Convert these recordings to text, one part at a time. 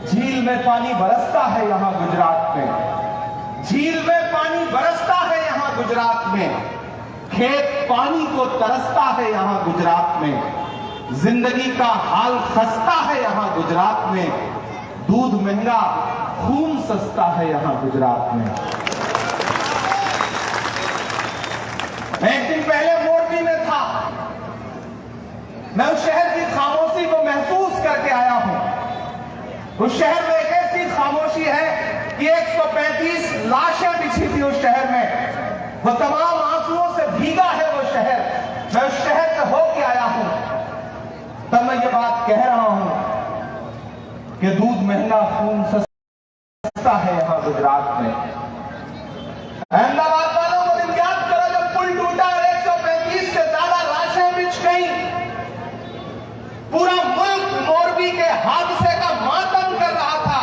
झील में पानी बरसता है यहां गुजरात में, झील में पानी बरसता है यहां गुजरात में, खेत पानी को तरसता है यहां गुजरात में, जिंदगी का हाल खस्ता है यहां गुजरात में, दूध महंगा खून सस्ता है यहां गुजरात में। एक दिन पहले मोरबी में था, मैं उस शहर की खामोशी को महसूस करके आया हूं। उस शहर में एक ऐसी खामोशी है कि 135 लाशें बिछी थी उस शहर में, वो तमाम आंसुओं से भीगा है वो शहर। मैं उस शहर से होके आया हूं, तब मैं ये बात कह रहा हूं कि दूध महंगा खून सस्ता है यहां गुजरात में। अहमदाबाद वालों को दिन याद करो जब पुल टूटा और 135 से ज्यादा लाशें बिछ गई, पूरा मुल्क मोरबी के हादसे का मातम कर रहा था,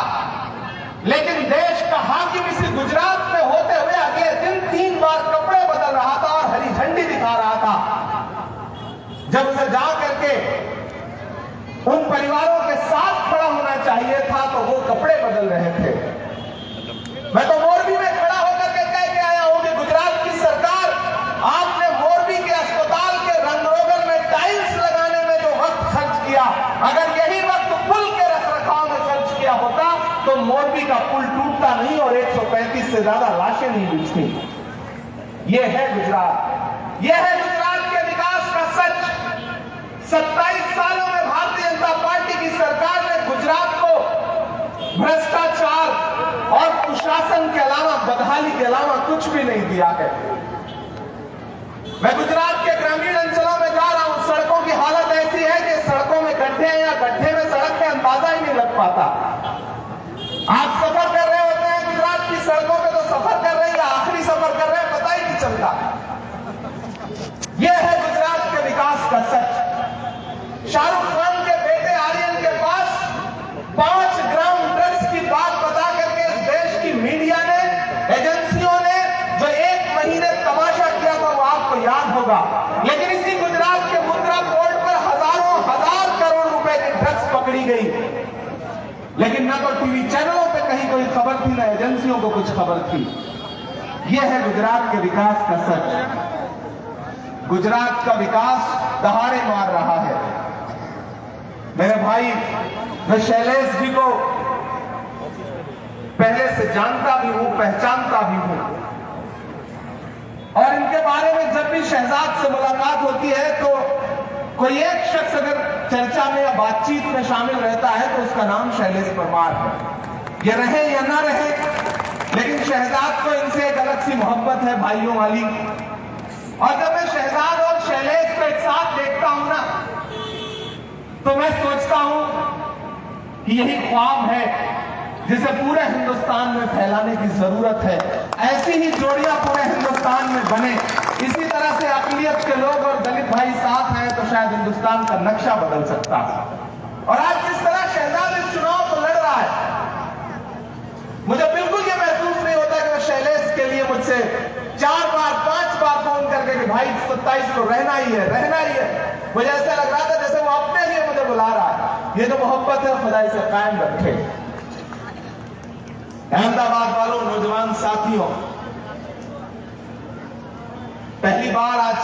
लेकिन देश का हाकिम इसी गुजरात में होते हुए अगले दिन 3 बार कपड़े बदल रहा था और हरी झंडी दिखा रहा था। जब उसे जा करके उन परिवारों के साथ खड़ा होना चाहिए था तो वो कपड़े बदल रहे थे। मैं तो मोरबी में खड़ा होकर के कह के आया हूं कि गुजरात की सरकार, आपने मोरबी के अस्पताल के रंगरोगन में टाइल्स लगाने में जो वक्त खर्च किया, अगर यही वक्त पुल के रखरखाव में खर्च किया होता तो मोरबी का पुल टूटता नहीं और 135 से ज्यादा लाशें नहीं बिछती। ये है गुजरात, ये है गुजरात के विकास का सच। 27 सालों में भारतीय जनता पार्टी की सरकार ने गुजरात को भ्रष्टाचार और कुशासन के अलावा, बदहाली के अलावा कुछ भी नहीं दिया है। मैं गुजरात के ग्रामीण अंचलों में जा रहा हूं, सड़कों की हालत ऐसी है कि सड़कों में गड्ढे हैं या गड्ढे में सड़क का अंदाजा ही नहीं लग पाता। आप सफर कर रहे होते हैं गुजरात की सड़कों पे तो सफर कर रहे हैं या आखिरी सफर कर रहे हैं पता ही नहीं चलता। यह है गुजरात के विकास का सच। शाहरुख खान के बेटे आर्यन के पास 5 ग्राम ड्रग्स की बात बता करके इस देश की मीडिया ने, एजेंसियों ने जो 1 महीने तमाशा किया था वो आपको याद होगा। लेकिन इसी गुजरात के मुद्रा पोर्ट पर हजारों हजार करोड़ रुपए की ड्रग्स पकड़ी गई, लेकिन ना तो टीवी चैनलों पे कहीं कोई खबर थी, ना एजेंसियों को कुछ खबर थी। यह है गुजरात के विकास का सच। गुजरात का विकास दहाड़े मार रहा है। मेरे भाई, मैं शैलेश जी को पहले से जानता भी हूं, पहचानता भी हूं, और इनके बारे में जब भी शहजाद से मुलाकात होती है तो कोई एक शख्स अगर चर्चा में या बातचीत में शामिल रहता है तो उसका नाम शैलेश परमार है। ये रहे या ना रहे, लेकिन शहजाद को इनसे एक अलग सी मोहब्बत है, भाइयों वाली। और जब मैं शहजाद और शैलेश को एक साथ देखता हूं ना, तो मैं सोचता हूं कि यही ख्वाब है जिसे पूरे हिंदुस्तान में फैलाने की जरूरत है। ऐसी ही जोड़ियां पूरे हिंदुस्तान में बने, इसी तरह से अकलियत के लोग और दलित भाई साथ हैं तो शायद हिंदुस्तान का नक्शा बदल सकता है। और आज जिस तरह शहजाद इस चुनाव को लड़ रहा है, मुझे बिल्कुल ये महसूस नहीं होता कि मैं शैलेश के लिए मुझसे 4 बार 5 बार फोन करके कि भाई 27 को रहना ही है, रहना ही है। मुझे ऐसा लग रहा था जैसे वो अपने लिए मुझे बुला रहा है। ये जो मोहब्बत है खुदा इसे कायम रखे। अहमदाबाद वालों, नौजवान साथियों, पहली बार आज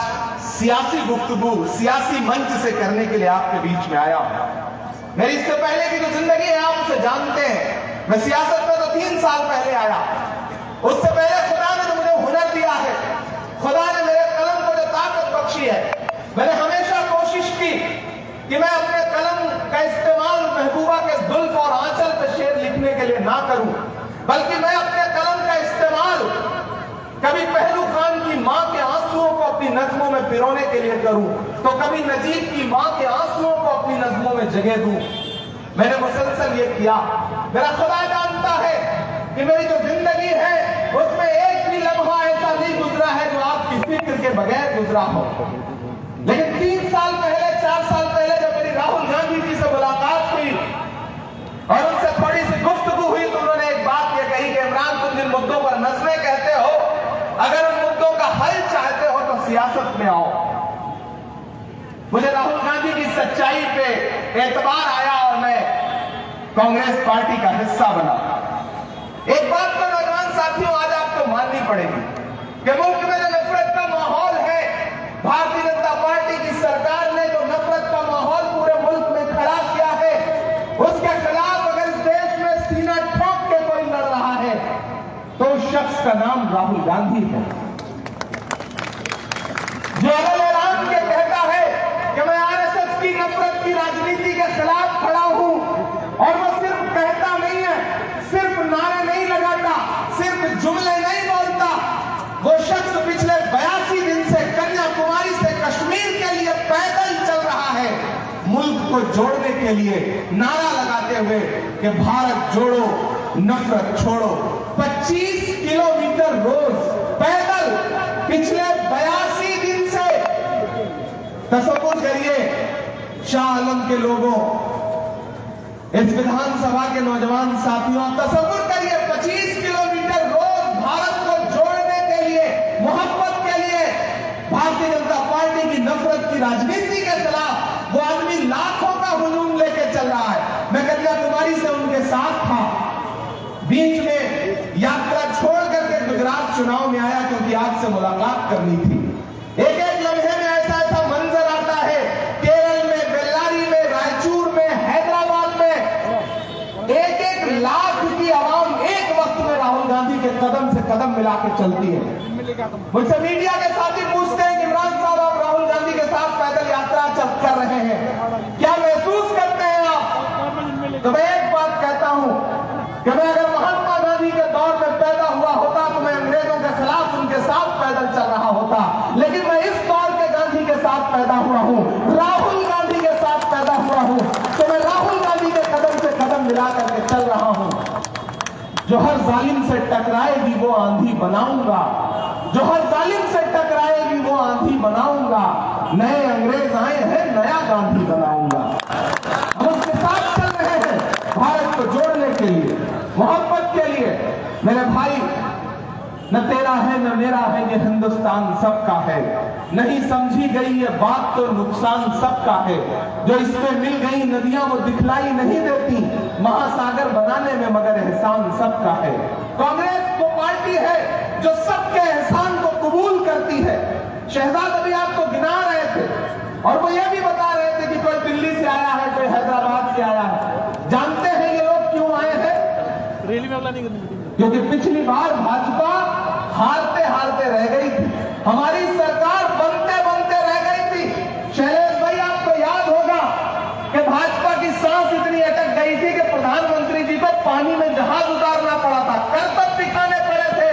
सियासी गुफ्तगू, सियासी मंच से करने के लिए आपके बीच में आया हूं। मेरी इससे पहले की जो जिंदगी है आप उसे जानते हैं। मैं सियासत में तो 3 साल पहले आया। उससे पहले खुदा ने जो मुझे हुनर दिया है, खुदा ने मेरे कलम को जो ताकत बख्शी है, मैंने हमेशा कोशिश की कि मैं अपने कलम का इस्तेमाल महबूबा के जुल्फ और आंचल पे शेर लिखने के लिए ना करूं, बल्कि मैं अपने कलम का इस्तेमाल कभी पहलू खान की मां के आंसुओं को अपनी नज़्मों में पिरोने के लिए करूं, तो कभी नजीब की मां के आंसुओं को अपनी नज़्मों में जगह दूं। मैंने मुसलसल ये किया। मेरा खुदा जानता है कि मेरी जो जिंदगी है उसमें एक भी लम्हा ऐसा नहीं गुजरा है जो आपकी फिक्र के बगैर गुजरा हो। लेकिन 3 साल पहले, 4 साल पहले जब मेरी राहुल गांधी जी से मुलाकात हुई और उनसे थोड़ी सी गुफ्तगू हुई तो उन्होंने एक बात ये कही कि इमरान, तुम जिन मुद्दों पर नस्लें कहते हो, अगर उन मुद्दों का हल चाहते हो तो सियासत में आओ। मुझे राहुल गांधी की सच्चाई पे एतबार आया और मैं कांग्रेस पार्टी का हिस्सा बना। एक बात तो नौजवान साथियों आज आपको माननी पड़ेगी कि मुल्क में जो नफरत का माहौल है, भारतीय जनता पार्टी की सरकार ने जो नफरत का माहौल पूरे मुल्क में खड़ा किया है, उसके खिलाफ अगर इस देश में सीना ठोक के कोई लड़ रहा है तो उस शख्स का नाम राहुल गांधी है, जो ऐलान के कहता है कि मैं आरएसएस की नफरत की राजनीति के खिलाफ खड़ा हूं। और वो सिर्फ कहता नहीं है, सिर्फ नारे नहीं लगाता, सिर्फ जुमले नहीं बोलता, वो शख्स पिछले 82 दिन से कन्याकुमारी से कश्मीर के लिए पैदल चल रहा है, मुल्क को जोड़ने के लिए नारा लगाते हुए कि भारत जोड़ो नफरत छोड़ो। 25 किलोमीटर रोज पैदल पिछले 82 दिन से। तसव्वुर करिए शाह आलम के लोगों, इस विधानसभा के नौजवान साथियों, तसव्वुर करिए 25 किलोमीटर रोज भारत को जोड़ने के लिए, मोहब्बत के लिए, भारतीय जनता पार्टी की नफरत की राजनीति के खिलाफ वो आदमी लाखों का हुजूम लेके चल रहा है। मैं कन्याकुमारी से उनके साथ था, बीच में यात्रा छोड़ करके गुजरात चुनाव में आया क्योंकि आपसे मुलाकात करनी थी। एक एक लम्हे में ऐसा ऐसा मंजर आता है, केरल में, बेल्लारी में, रायचूर में, हैदराबाद में 1-1 लाख की आवाम एक वक्त में राहुल गांधी के कदम से कदम मिला के चलती है। मुझसे मीडिया के साथी पूछते हैं कि इमरान साहब आप राहुल गांधी के साथ पैदल यात्रा कर रहे हैं, क्या महसूस करते हैं आप? तो मैं एक बात कहता हूं कि मैं अगर महात्मा गांधी के दौर में पैदा हुआ होता तो मैं अंग्रेजों के खिलाफ उनके साथ पैदल चल रहा होता, लेकिन मैं इस दौर के गांधी के साथ पैदा हुआ हूं, राहुल गांधी के साथ पैदा हुआ हूं, तो मैं राहुल गांधी के कदम से कदम मिला करके चल रहा हूं। जो हर जालिम से टकराएगी वो आंधी बनाऊंगा, जो हर जालिम से टकराएगी वो आंधी बनाऊंगा, नए अंग्रेज आए हैं नया गांधी बनाऊंगा। हम उसके साथ चल रहे हैं भारत को जोड़ने के लिए, मोहब्बत के लिए। मेरे भाई, न तेरा है न मेरा है, ये हिंदुस्तान सबका है। नहीं समझी गई ये बात तो नुकसान सबका है। जो इसमें मिल गई नदियां वो दिखलाई नहीं देती, महासागर बनाने में मगर एहसान सबका है। कांग्रेस वो पार्टी है जो सबके एहसान को कबूल करती है। शहजाद अभी आपको गिना रहे थे और वो ये भी बता रहे थे कि कोई दिल्ली से आया है, कोई हैदराबाद से आया है। जानते हैं ये लोग क्यों आए हैं? रैली में नहीं करनी, क्योंकि पिछली बार भाजपा हारते हारते रह गई थी, हमारी सरकार बनते बनते रह गई थी। शैलेश भाई आपको याद होगा कि भाजपा की सांस इतनी अटक गई थी कि प्रधानमंत्री जी को पानी में जहाज उतारना पड़ा था, करतब दिखाने पड़े थे,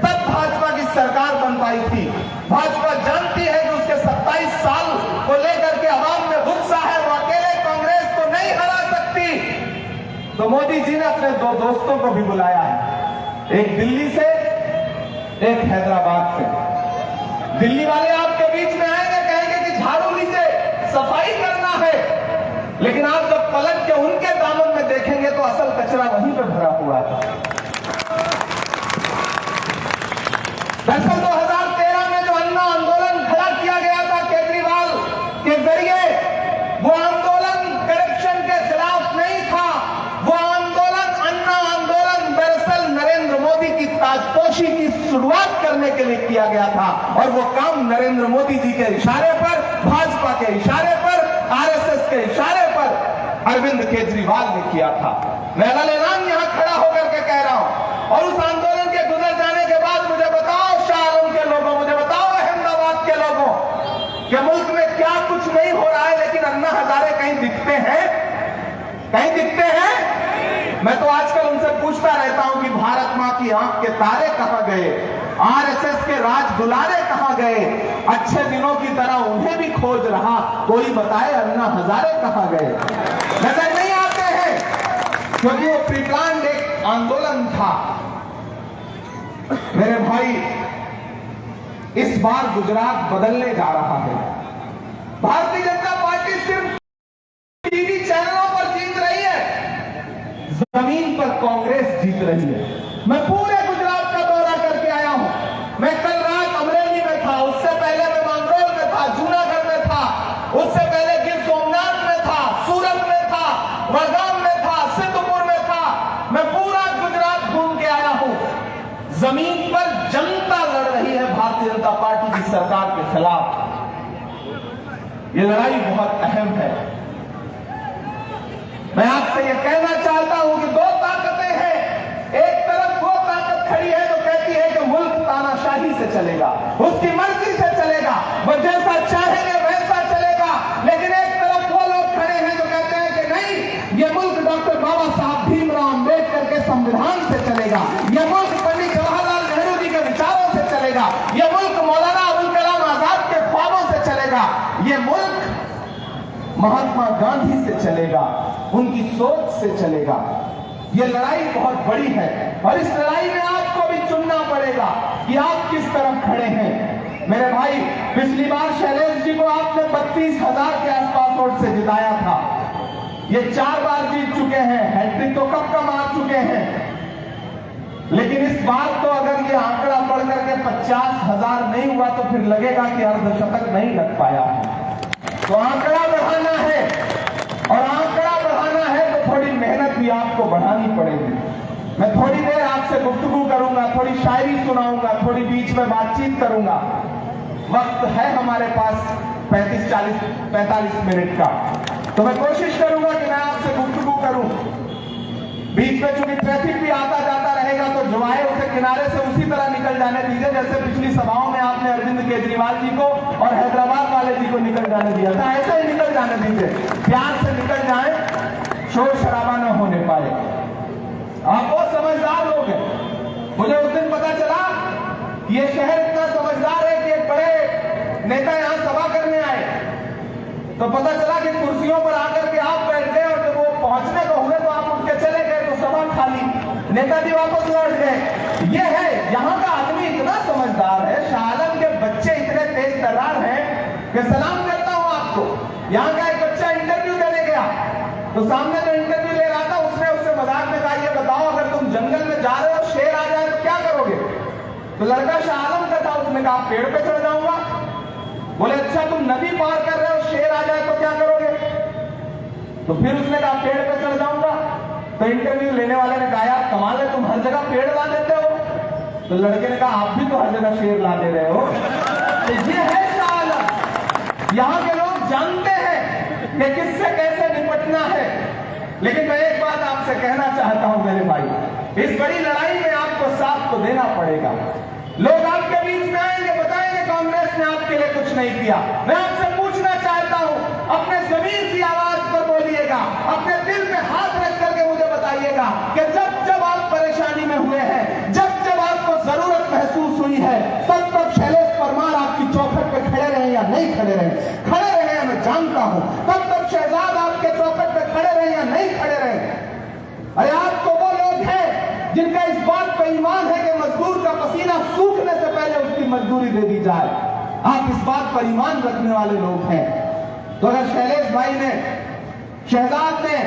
तब भाजपा की सरकार बन पाई थी। भाजपा जानती है कि उसके 27 साल को लेकर के अवाम में गुस्सा है, वो अकेले कांग्रेस को नहीं हरा सकती। तो मोदी जी ने अपने 2 दोस्तों को भी बुलाया है, एक दिल्ली से, एक हैदराबाद से। दिल्ली वाले आपके बीच में आएंगे, कहेंगे कि झाड़ू लीजिए, सफाई करना है, लेकिन आप जब पलट के उनके दामन में देखेंगे तो असल कचरा वहीं पे भरा हुआ है। दरअसल 2013 में जो अन्ना आंदोलन खड़ा किया गया था केजरीवाल के जरिए, वो आंदोलन करप्शन के खिलाफ नहीं था, वो आंदोलन अन्ना आंदोलन दरअसल नरेंद्र मोदी की ताजपोशी की शुरुआत करने के लिए किया गया था। और वो काम नरेंद्र मोदी जी के इशारे पर, भाजपा के इशारे पर, आरएसएस के इशारे पर अरविंद केजरीवाल ने किया था। मैं ऐलान यहां खड़ा होकर के कह रहा हूं। और उस आंदोलन के गुजर जाने के बाद मुझे बताओ शाह आलम के लोगों, मुझे बताओ अहमदाबाद के लोगों, कि मुल्क में क्या कुछ नहीं हो रहा है, लेकिन अन्ना हजारे कहीं दिखते हैं? कहीं दिखते हैं? मैं तो आजकल उनसे पूछता रहता हूं कि भारत मां की आंख के तारे कहां गए, आरएसएस के राज दुलारे कहां गए? अच्छे दिनों की तरह उन्हें भी खोज रहा, कोई बताए अन्ना हजारे कहां गए? नजर नहीं आते हैं क्योंकि वो प्री प्लान्ड एक आंदोलन था। मेरे भाई, इस बार गुजरात बदलने जा रहा है। भारतीय जनता पार्टी सिर्फ टीवी चैनलों पर जीत रही है, जमीन पर कांग्रेस जीत रही है। मैं पूरे गुजरात का दौरा करके आया हूं। मैं कल रात अमरेली में था, उससे पहले मैं मांगरोल में था, जूनागढ़ में था, उससे पहले गिर सोमनाथ में था, सूरत में था, वडगाम में था, ये लड़ाई बहुत अहम है। मैं आपसे ये कहना चाहता हूं कि दो ताकतें हैं। एक तरफ वो ताकत खड़ी है जो कहती है कि मुल्क तानाशाही से चलेगा, उसकी मर्जी से चलेगा, वो जैसा चाहेंगे वैसा चलेगा। लेकिन एक तरफ वो लोग खड़े हैं जो कहते हैं कि नहीं, ये मुल्क डॉक्टर बाबा साहब भीमराव अंबेडकर के संविधान से चलेगा, ये मुल्क पंडित जवाहरलाल नेहरू जी के विचारों से चलेगा, ये मुल्क मौलाना अबुल कलाम आजाद के ख्वाबों से चलेगा, ये मुल्क महात्मा गांधी से चलेगा, उनकी सोच से चलेगा। ये लड़ाई बहुत बड़ी है और इस लड़ाई में आपको भी चुनना पड़ेगा कि आप किस तरफ खड़े हैं। मेरे भाई, पिछली बार शैलेश जी को आपने 32,000 के आसपास वोट से जिताया था। ये 4 बार जीत चुके हैं, हैट्रिक तो कब का मार चुके हैं। लेकिन इस बार तो अगर ये आंकड़ा बढ़ करके 50,000 नहीं हुआ तो फिर लगेगा कि अर्धशतक नहीं लग पाया है। तो आंकड़ा बढ़ाना है और आंकड़ा बढ़ाना है तो थोड़ी मेहनत भी आपको बढ़ानी पड़ेगी। मैं थोड़ी देर आपसे गुफ्तगू करूंगा, थोड़ी शायरी सुनाऊंगा, थोड़ी बीच में बातचीत करूंगा। वक्त है हमारे पास 45 मिनट का, तो मैं कोशिश करूंगा कि मैं आपसे गुफ्तगू करूं। बीच में चूंकि ट्रैफिक भी आता जाता रहेगा तो जो आए उसे किनारे से उसी तरह निकल जाने दीजिए जैसे पिछली सभाओं में आपने अरविंद केजरीवाल जी को और हैदराबाद वाले जी को निकल जाने दिया था। ऐसे ही निकल जाने दीजिए, प्यार से निकल जाए, शोर शराबा न होने पाए। आप बहुत समझदार लोग हैं। मुझे उस दिन पता चला ये शहर इतना समझदार है कि एक बड़े नेता यहां सभा करने आए तो पता चला कि कुर्सियों पर आकर के आप बैठ गए और जब वो पहुंचने को हुए तो आप उठ के चले गए तो सभा खाली, नेताजी वापस लौट गए। ये है, यहाँ का आदमी इतना समझदार है, शाह आलम के बच्चे इतने तेज तर्रार हैं कि सलाम करता हूं आपको। यहाँ का एक बच्चा इंटरव्यू देने गया तो सामने जो इंटरव्यू ले रहा था उसने उससे मजाक में कहा, ये बताओ अगर तुम जंगल में जा रहे हो, शेर आ जाए तो क्या करोगे? तो लड़का शाह आलम का था, उसने कहा पेड़ पे चढ़ जाऊंगा। बोले अच्छा तुम नदी पार कर रहे हो, शेर आ जाए तो क्या करोगे? तो फिर उसने कहा पेड़ पे चढ़ जाऊंगा। तो इंटरव्यू लेने वाले ने कहा यार कमाल है, तुम हर जगह पेड़ ला देते हो। तो लड़के ने कहा आप भी तो हर जगह शेर ला दे रहे हो। तो ये है शाह आलम। यहाँ के लोग जानते हैं कि किससे कैसे निपटना है। लेकिन मैं एक बात आपसे कहना चाहता हूं मेरे भाई, इस बड़ी लड़ाई में आपको साथ तो देना पड़ेगा। लोग आपके बीच में आएंगे, बताएंगे कांग्रेस ने आपके लिए कुछ नहीं किया। मैं आपसे पूछना चाहता हूं, अपने जमीन की आवाज पर बोलिएगा, अपने दिल पे हाथ रख करके मुझे बताइएगा कि जब जब आप परेशानी में हुए हैं, जब जब आपको जरूरत महसूस हुई है, तब तब शैलेश परमार आपकी चौखट पे खड़े रहे या नहीं खड़े रहे? खड़े रहे मैं जानता हूं। तब तब शहजाद आपके चौखट पे खड़े रहे या नहीं खड़े रहे? अरे आप तो वो लोग हैं जिनका इस बात पर ईमान है कि मजदूर का पसीना सूखने से पहले उसकी मजदूरी दे दी जाए। आप इस बात पर ईमान रखने वाले लोग हैं। तो अगर शैलेश भाई ने, शहजाद ने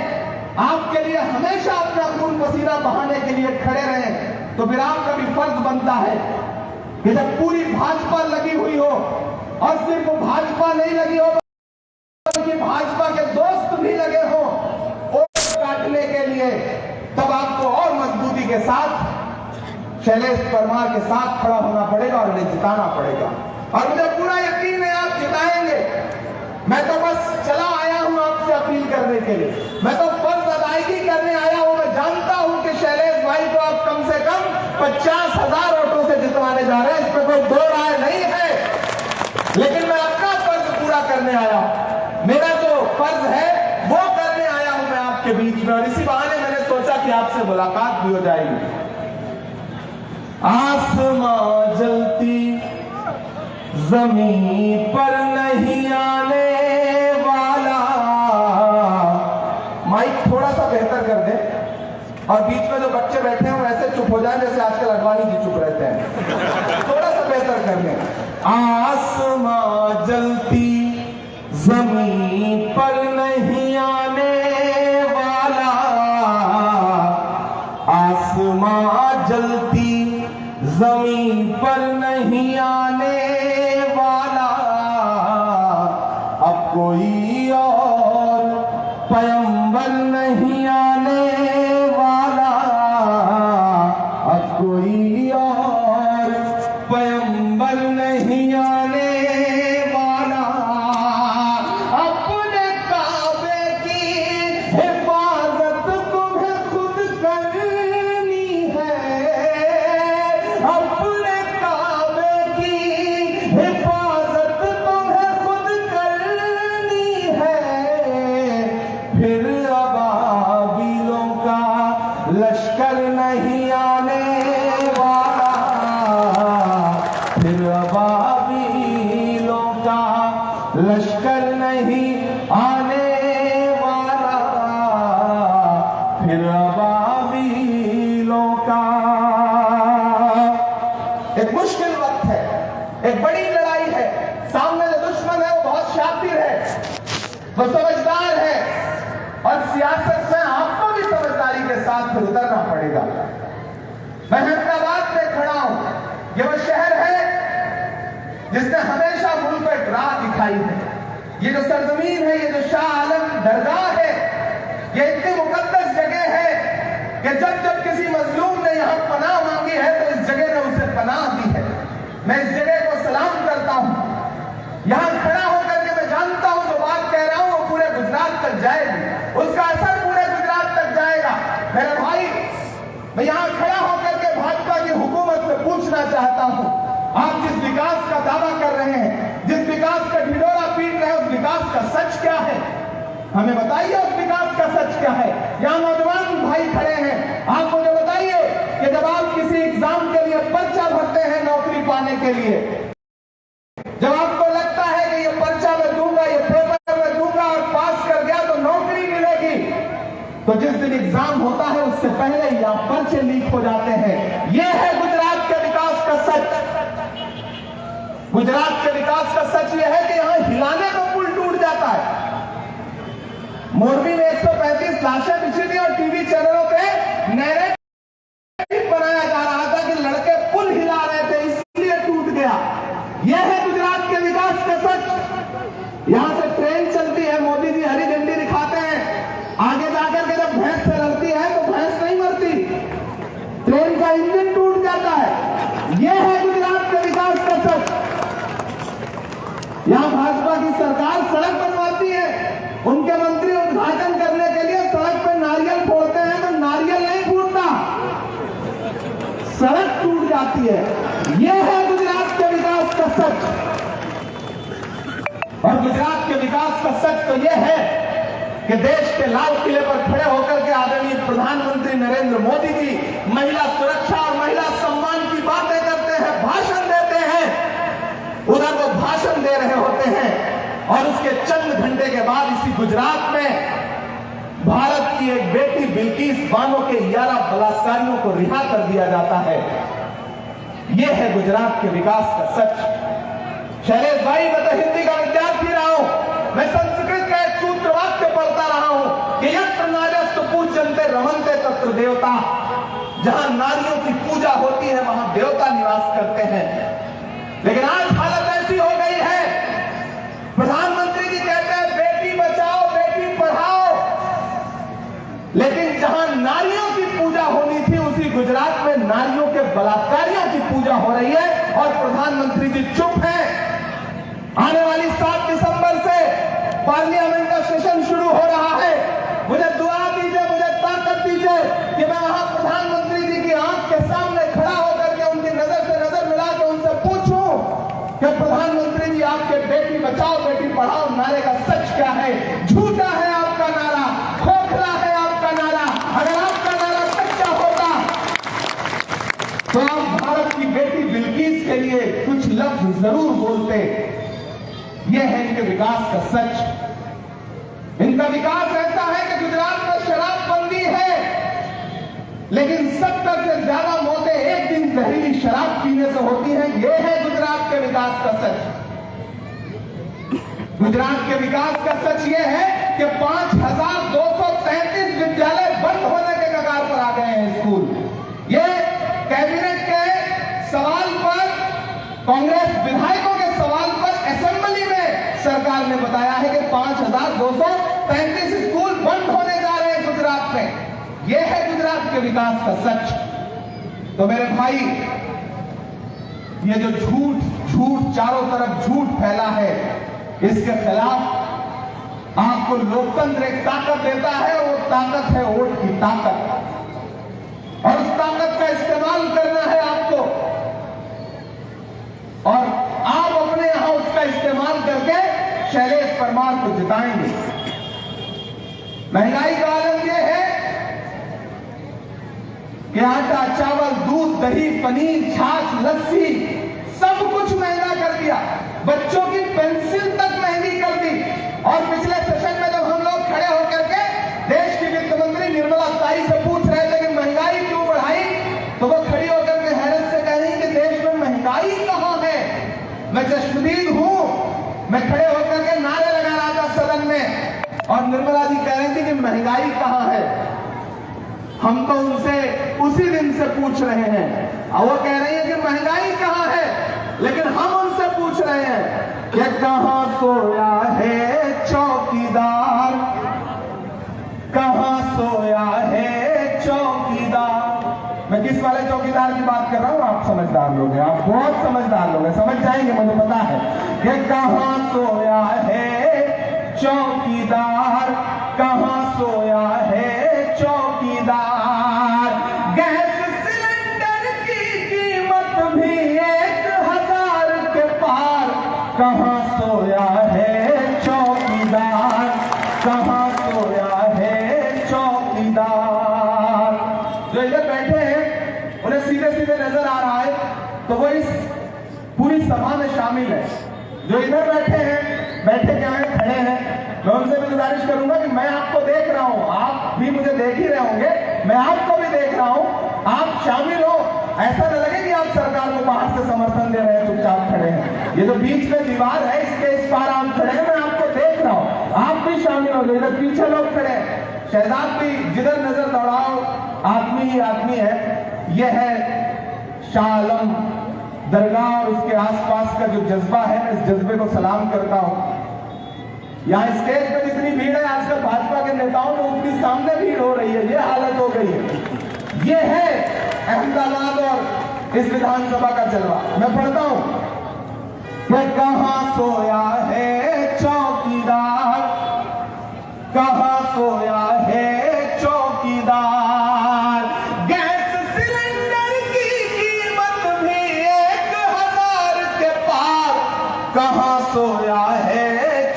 आपके लिए हमेशा अपना खून पसीना बहाने के लिए खड़े रहे, तो फिर आपका भी फर्ज बनता है कि जब पूरी भाजपा लगी हुई हो और सिर्फ भाजपा नहीं लगी हो बल्कि भाजपा के दोस्त भी लगे हो वोट काटने के लिए, तब आपको और मजबूती के साथ शैलेश परमार के साथ खड़ा होना पड़ेगा और इन्हें जिताना पड़ेगा। और मुझे पूरा यकीन है आप जिताएंगे। मैं तो बस चला आया हूं आपसे अपील करने के लिए, मैं तो फर्ज अदायगी करने आया हूं। मैं जानता हूं कि शैलेश भाई को आप कम से कम 50,000 वोटों से जितवाने जा रहे हैं, इस पर कोई दो राय नहीं है। लेकिन मैं अपना फर्ज पूरा करने आया, मेरा जो फर्ज है वो करने आया हूं मैं आपके बीच में। और इसी बहाने मैंने सोचा कि आपसे मुलाकात भी हो जाएगी। आसमां जलती जमीन पर नहीं आने वाला। माइक थोड़ा सा बेहतर कर दे और बीच में जो बच्चे बैठे हैं वैसे चुप हो जाए जैसे आजकल अडवाणी जी चुप रहते हैं। थोड़ा सा बेहतर कर ले। आसमां जलती जमीन पर नहीं आने वाला, आसमां जलती जमीन पर नहीं आने वाला। अब कोई और पैगंबर नहीं आने वाला, अब कोई और पैगंबर नहीं आने वाला। फिर अबाबीलों का। एक मुश्किल वक्त है, एक बड़ी लड़ाई है। सामने जो दुश्मन है वो बहुत शातिर है, वो समझदार है, और सियासत में आपको भी समझदारी के साथ फिर उतरना पड़ेगा। मैं अहमदाबाद में खड़ा हूं। ये वो शहर है जिसने हमेशा मुल्क पर राह दिखाई है। ये जो सरजमीन है, ये जो शाह आलम दरगाह है, ये इतनी मुकद्दस जगह है कि जब जब किसी मजलूम ने यहां पनाह मांगी है तो इस जगह ने उसे पनाह दी है। मैं इस जगह को सलाम करता हूं। यहां खड़ा होकर के मैं जानता हूं जो बात कह रहा हूं वो पूरे गुजरात तक जाएगी, उसका असर पूरे गुजरात तक जाएगा। मेरे भाई, मैं यहां खड़ा होकर के भाजपा की हुकूमत से पूछना चाहता हूं, आप जिस विकास का दावा कर रहे हैं, जिस विकास का ढिंढोरा पीट रहे हैं, उस विकास का सच क्या है? हमें बताइए उस विकास का सच क्या है। यहां नौजवान भाई खड़े हैं, आप मुझे बताइए कि जब आप किसी एग्जाम के लिए पर्चा भरते हैं नौकरी पाने के लिए, जब आपको लगता है कि ये पर्चा मैं दूंगा, ये पेपर मैं दूंगा और पास कर गया तो नौकरी मिलेगी, तो जिस दिन एग्जाम होता है उससे पहले ही आप पर्चे लीक हो जाते हैं। यह है गुजरात के विकास का सच। गुजरात के विकास का सच यह है कि यहां हिलाने को पुल टूट जाता है। मोरबी में 135 लाशें बिछी थी और टीवी चैनलों पे नैरेटिव बनाया जा रहा था कि लड़के पुल हिला रहे थे इसलिए टूट गया। यह है गुजरात के विकास का सच। यहां से ट्रेन चलती है, मोदी जी हरी झंडी दिखाते हैं, आगे जाकर के जब भैंस से लड़ती है तो भैंस नहीं मरती, ट्रेन का इंजन टूट जाता है। यह है गुजरात के विकास का सच। यहां भाजपा की सरकार सड़क बनवाती है, उनके मंत्री उद्घाटन करने के लिए सड़क पर नारियल फोड़ते हैं तो नारियल नहीं फूटता, सड़क टूट जाती है। यह है गुजरात के विकास का सच। और गुजरात के विकास का सच तो यह है कि देश के लाल किले पर खड़े होकर के आदरणीय प्रधानमंत्री नरेंद्र मोदी जी महिला सुरक्षा और महिला सम्मान की बातें करते हैं, भाषण देते हैं। उधर वो भाषण दे रहे होते हैं और उसके चंद घंटे के बाद इसी गुजरात में भारत की एक बेटी बिल्किस बानो के 11 बलात्कारियों को रिहा कर दिया जाता है। यह है गुजरात के विकास का सच। शैलेश भाई, मैं तो हिंदी का विद्यार्थी रहा हूं, मैं संस्कृत का एक सूत्र वाक्य पढ़ता रहा हूं कि यत्र नार्यस्तु पूज्यन्ते रमन्ते तत्र देवता। जहां नारियों की पूजा होती है वहां देवता निवास करते हैं। लेकिन आज हालत ऐसी हो गई है, प्रधानमंत्री जी कहते हैं बेटी बचाओ बेटी पढ़ाओ, लेकिन जहां नारियों की पूजा होनी थी उसी गुजरात में नारियों के बलात्कारियों की पूजा हो रही है और प्रधानमंत्री जी चुप हैं। आने वाली 7 दिसंबर से पार्लियामेंट का सेशन शुरू हो रहा है। मुझे दुआ दीजिए, मुझे ताकत दीजिए कि मैं वहां प्रधानमंत्री जी की आंख के सामने खड़ा होकर के उनकी नजर से नजर मिला के उनसे पूछूं कि प्रधानमंत्री जी आपके बेटी बचाओ बेटी पढ़ाओ नारे का सच क्या है। झूठा है आपका नारा, खोखला है आपका नारा। अगर आपका नारा सच्चा होता तो आप भारत की बेटी बिल्किस के लिए कुछ लफ्ज जरूर बोलते। यह है इनके विकास का सच। इनका विकास ऐसा है कि गुजरात में शराबबंदी है, लेकिन 70 से ज्यादा मौतें एक दिन जहरीली शराब पीने से होती हैं। यह है गुजरात के विकास का सच। गुजरात के विकास का सच यह है कि 5233 विद्यालय बंद होने के कगार पर आ गए हैं स्कूल। ये कैबिनेट के सवाल पर, कांग्रेस विधायकों के सवाल पर असेंबली में सरकार ने बताया है कि 5233 स्कूल बंद होने जा रहे हैं गुजरात में। यह है गुजरात के विकास का सच। तो मेरे भाई, ये जो झूठ चारों तरफ झूठ फैला है, इसके खिलाफ आपको लोकतंत्र एक ताकत देता है। वो ताकत है वोट की ताकत, और उस ताकत का इस्तेमाल करना है आपको, और आप अपने यहां उसका इस्तेमाल करके शैलेश परमार को जिताएंगे। महंगाई का आलम यह है कि आटा, चावल, दूध, दही, पनीर, छाछ, लस्सी सब कुछ महंगा कर दिया। बच्चों की पेंसिल तक महंगी कर दी। और पिछले सेशन में जब हम लोग खड़े होकर के देश की वित्त मंत्री निर्मला जश्नदीद हूं। मैं खड़े होकर के नारे लगा रहा था सदन में, और निर्मला जी कह रही थी कि महंगाई कहां है। हम तो उनसे उसी दिन से पूछ रहे हैं, और वो कह रही है कि महंगाई कहां है, लेकिन हम उनसे पूछ रहे हैं कि कहां सोया है चौकीदार, कहां सोया है चौकीदार। मैं किस वाले चौकीदार की बात कर रहा हूं? आप समझदार लोग हैं, आप बहुत समझदार लोग हैं, समझ जाएंगे, मुझे पता है कि कहां सोया है चौकीदार, कहां सोया है चौकीदार। गैस सिलेंडर की कीमत भी 1000 के पार, कहां सोया है चौकीदार, कहां सोया है चौकीदार। जो इधर बैठे हैं उन्हें सीधे सीधे नजर आ रहा है, तो वो इस पूरी सभा में शामिल है। जो इधर बैठे हैं, बैठे क्या हैं, खड़े हैं, मैं उनसे भी गुजारिश करूंगा कि मैं आपको देख रहा हूं, आप भी मुझे देख ही रहे होंगे, मैं आपको भी देख रहा हूं, आप शामिल हो। ऐसा न लगे कि आप सरकार को बाहर से समर्थन दे रहे हैं, चुपचाप खड़े हैं। ये जो बीच में दीवार है, इसके इस पार आप खड़े हैं, मैं आपको देख रहा हूं, आप भी शामिल हो। इधर पीछे लोग खड़े हैं, शहजाद भी जिधर नजर दौड़ाओ आदमी ही आदमी है। यह है शाह आलम दरगाह और उसके आसपास का जो जज्बा है, मैं इस जज्बे को सलाम करता हूं। यहाँ स्टेज पे जितनी भीड़ है आजकल भाजपा के नेताओं में, उनकी सामने भीड़ हो रही है, ये हालत हो गई है। ये है अहमदाबाद और इस विधानसभा का जलवा। मैं पढ़ता हूं कि कहां सोया है चौकीदार, कहां सोया है चौकीदार। गैस सिलेंडर की कीमत भी 1000 के पार, कहां सोया है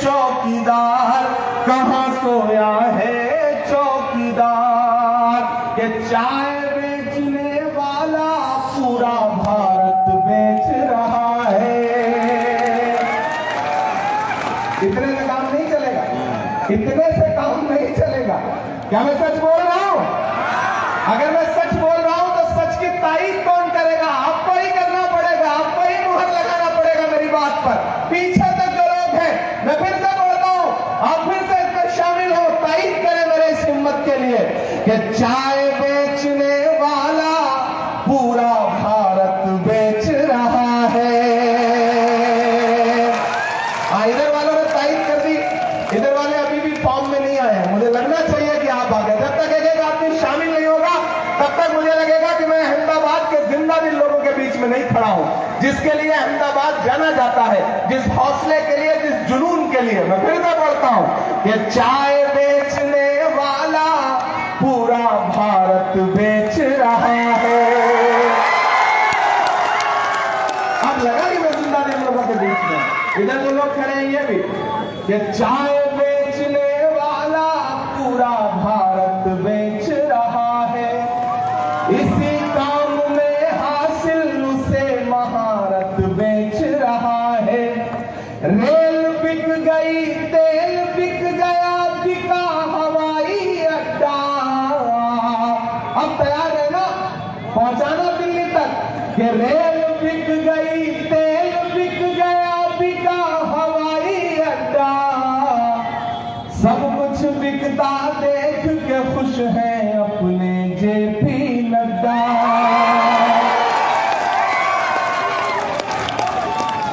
चौकीदार, कहां सोया है चौकीदार। के चाय बेचने वाला पूरा भारत बेच रहा है। इतने से काम नहीं चलेगा, इतने से काम नहीं चलेगा। क्या मैं सच बोल रहा हूं? अगर मैं सच बोल रहा हूं तो सच की तारीफ कौन करेगा? आपको ही करना पड़ेगा, आपको ही मुहर लगाना पड़ेगा मेरी बात पर। पीछे तक जो लोग हैं, मैं फिर से बोलता हूं, आप फिर से इसमें शामिल हो, तारीफ करें मेरे इस हिम्मत के लिए कि चाय बेचने वाला पूरा भारत बेच रहा है। इधर वालों ने तारीफ कर दी, इधर वाले अभी भी फॉर्म में नहीं आए हैं। मुझे लगना चाहिए कि आप आ गए। जब तक एक एक आदमी शामिल नहीं होगा, तब तक मुझे लगेगा कि मैं अहमदाबाद के जिंदादिल लोगों के बीच में नहीं खड़ा हूं, जिसके लिए अहमदाबाद जाना जाता है, जिस हौसले के लिए, जिस जुनून के लिए। मैं फिर से बोलता हूं कि चाय बेचने वाला पूरा भारत बेच रहा है। अब लगा कि मैं जिंदादिल लोगों के बीच में, इधर जो लोग खड़े हैं ये भी, कि चाय बेचने वाला पूरा भारत बेच रहा है। इसी काम में हासिल उसे महारत बेच रहा है। रेल बिक गई, तेल बिक गया, बिका हवाई अड्डा। अब तैयार है ना पहुंचाना दिल्ली तक कि रेल बिक गई, तेल बिक गया, बिका हवाई अड्डा। सब कुछ बिकता देख के खुश हैं अपने जेपी नड्डा।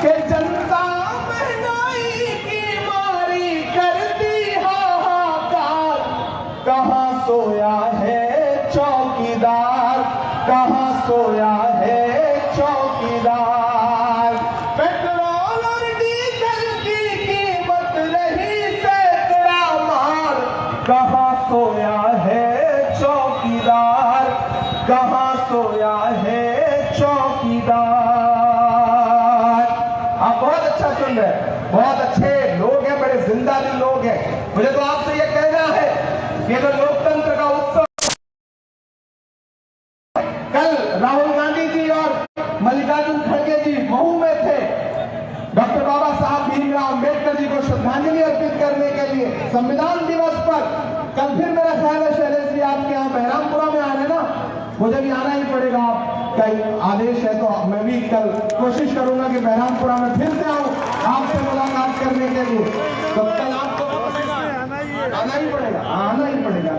कि जनता महंगाई की मारी करती हाहाकार, कहां सोया है चौकीदार, कहां सोया है चौकीदार। पेट्रोल और डीजल की कीमत रही सैकड़ा मार, कहां सोया है चौकीदार, कहां सोया है चौकीदार। आप बहुत अच्छा सुन रहे हैं, बहुत अच्छे लोग हैं, बड़े जिंदादिल लोग हैं। मुझे तो आपसे यह कहना है कि जो लोकतंत्र का उत्सव, कल राहुल गांधी जी और मल्लिकार्जुन खड़गे जी महू में थे डॉक्टर बाबा साहब भीमराव अम्बेडकर जी को श्रद्धांजलि अर्पित करने के लिए संविधान दिवस पर। कल फिर मेरा ख्याल है शैलेश जी आपके यहाँ बहरामपुरा में आ रहे ना, मुझे भी आना ही पड़ेगा। आप कई आदेश है तो मैं भी कल कोशिश करूंगा कि बहरामपुरा में फिर से आऊं आपसे मुलाकात करने के लिए। तो कल आपको आना ही पड़ेगा।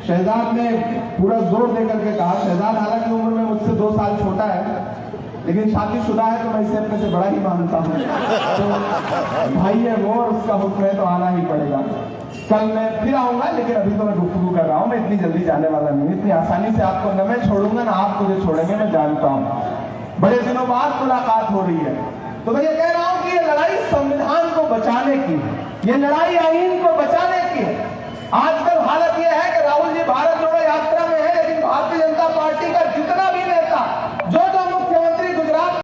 शहजाद ने पूरा जोर देकर के कहा, शहजाद हालांकि उम्र में मुझसे 2 साल छोटा है, लेकिन शादीशुदा है तो मैं इसे अपने से बड़ा ही मानता हूँ। तो भाई है वो और उसका हुक्म है तो आना ही पड़ेगा। कल मैं फिर आऊंगा, लेकिन अभी तो मैं गुफ्तगू कर रहा हूँ, मैं इतनी जल्दी जाने वाला नहीं, इतनी आसानी से आपको न मैं छोड़ूंगा ना आप मुझे छोड़ेंगे, मैं जानता हूँ। बड़े दिनों बाद मुलाकात हो रही है, तो मैं ये कह रहा हूँ कि ये लड़ाई संविधान को बचाने की है, ये लड़ाई आईन को बचाने की है। आज